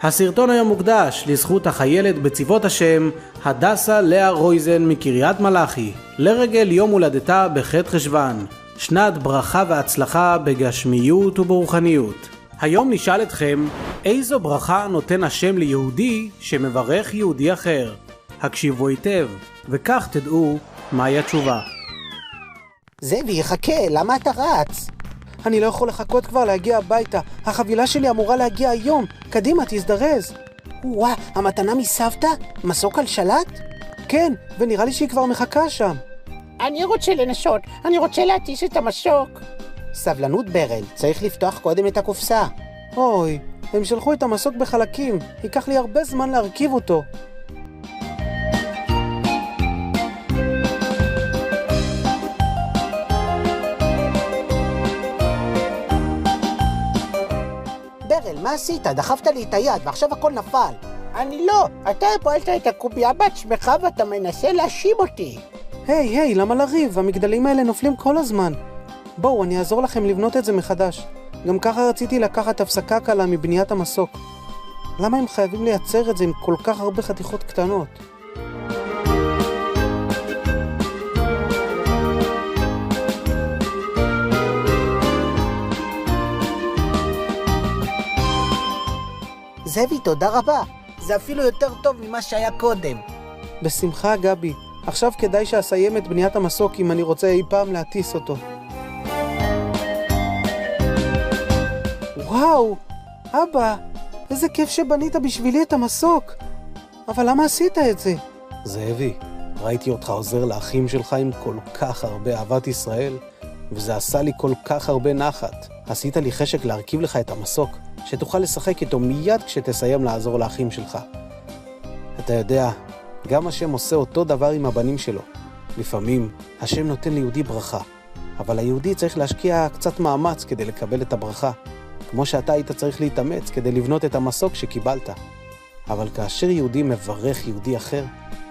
הסרטון היום מוקדש לזכות החיילת בצבאות השם הדסה לאה רויזן מקריית מלאכי, לרגל יום הולדתה בח' חשוון, שנת ברכה והצלחה בגשמיות וברוחניות. היום נשאל אתכם, איזו ברכה נותן השם ליהודי שמברך יהודי אחר? הקשיבו היטב, וכך תדעו מהי התשובה. זאבי, חכה, למה אתה רץ? אני לא יכול לחכות כבר להגיע הביתה. החבילה שלי אמורה להגיע היום. קדימה, תזדרז. וואה, המתנה מסבתא? מסוק על שלט? כן, ונראה לי שהיא כבר מחכה שם. אני רוצה לנסות, אני רוצה להטיס את המסוק. סבלנות ברל, צריך לפתוח קודם את הקופסה. אוי, הם שלחו את המסוק בחלקים. ייקח לי הרבה זמן להרכיב אותו. ברל, מה עשית? דחפת לי את היד ועכשיו הכל נפל. אני לא, אתה הפעלת את הקובייה בעצמך ואתה מנסה להאשים אותי. היי, למה לריב? המגדלים האלה נופלים כל הזמן. בואו, אני אעזור לכם לבנות את זה מחדש. גם ככה רציתי לקחת הפסקה קלה מבניית המסוק. למה הם חייבים לייצר את זה עם כל כך הרבה חתיכות קטנות? זאבי, תודה רבה. זה אפילו יותר טוב ממה שהיה קודם. בשמחה, גבי. עכשיו כדאי שאסיים את בניית המסוק אם אני רוצה אי פעם להטיס אותו. וואו, אבא, איזה כיף שבנית בשבילי את המסוק. אבל למה עשית את זה? זאבי, ראיתי אותך עוזר לאחים שלך עם כל כך הרבה אהבת ישראל, וזה עשה לי כל כך הרבה נחת. עשית לי חשק להרכיב לך את המסוק, שתוכל לשחק איתו מיד כשתסיים לעזור לאחים שלך. אתה יודע, גם השם עושה אותו דבר עם הבנים שלו. לפעמים השם נותן ליהודי ברכה, אבל היהודי צריך להשקיע קצת מאמץ כדי לקבל את הברכה, כמו שאתה היית צריך להתאמץ כדי לבנות את המסוק שקיבלת. אבל כאשר יהודי מברך יהודי אחר,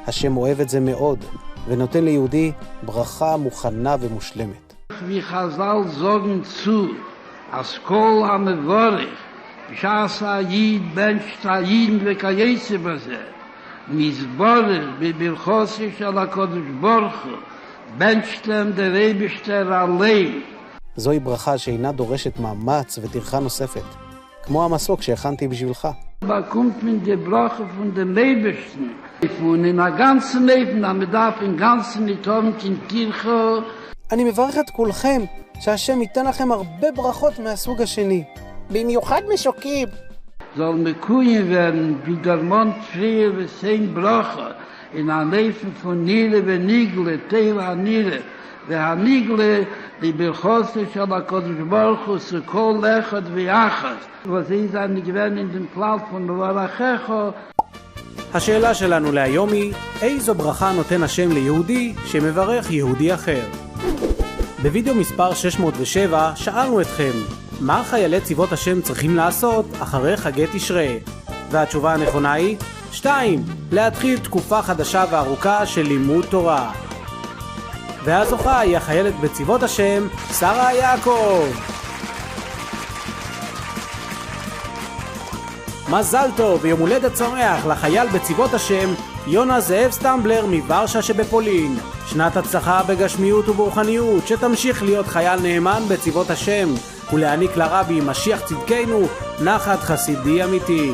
השם אוהב את זה מאוד, ונותן ליהודי ברכה מוכנה ומושלמת. וחז"ל זוגן צו, אז כל המבורך, שעשה יד בן שטייין וכייצא בזה, מזבורך בברכוסי של הקדוש ברוך הוא, בן שלם דרייבשטר עליהם. זוהי ברכה שאינה דורשת מאמץ וטרחה נוספת, כמו המסוק שהכנתי בשבילך. Bekommt man die Brache von den Leibsten. Und in der ganzen Leben, damit darf im ganzen nicht haben, kein Kirche. אני מברך את כולכם, שהשם ייתן לכם הרבה ברכות מהסוג השני. במיוחד מסוקים. Soll mekuyen werden, wie der Mond früher und sein Brache, in ein Leben von Nile und Nigle, Teila Nile, und Nigle, die Berchose של הקדוש ברוך הוא, שכל אחד ואחד. וזה אני גוון in dem Klau von מברכך. השאלה שלנו להיום היא, איזו ברכה נותן השם ליהודי שמברך יהודי אחר? בווידאו מספר 607 שאלנו אתכם, מה חיילי צבאות השם צריכים לעשות אחרי חגי תשרי? והתשובה הנכונה היא 2. להתחיל תקופה חדשה וארוכה של לימוד תורה. והזוכה היא החיילת בצבאות השם שרה יעקב. מזל טוב ויום הולדת שמח לחייל בצבאות השם יונה זאב סטמבלר מוורשה שבפולין. שנת הצלחה בגשמיות וברוחניות, שתמשיך להיות חייל נאמן בצבאות השם ולהעניק לרבי משיח צדקנו נחת חסידי אמיתי.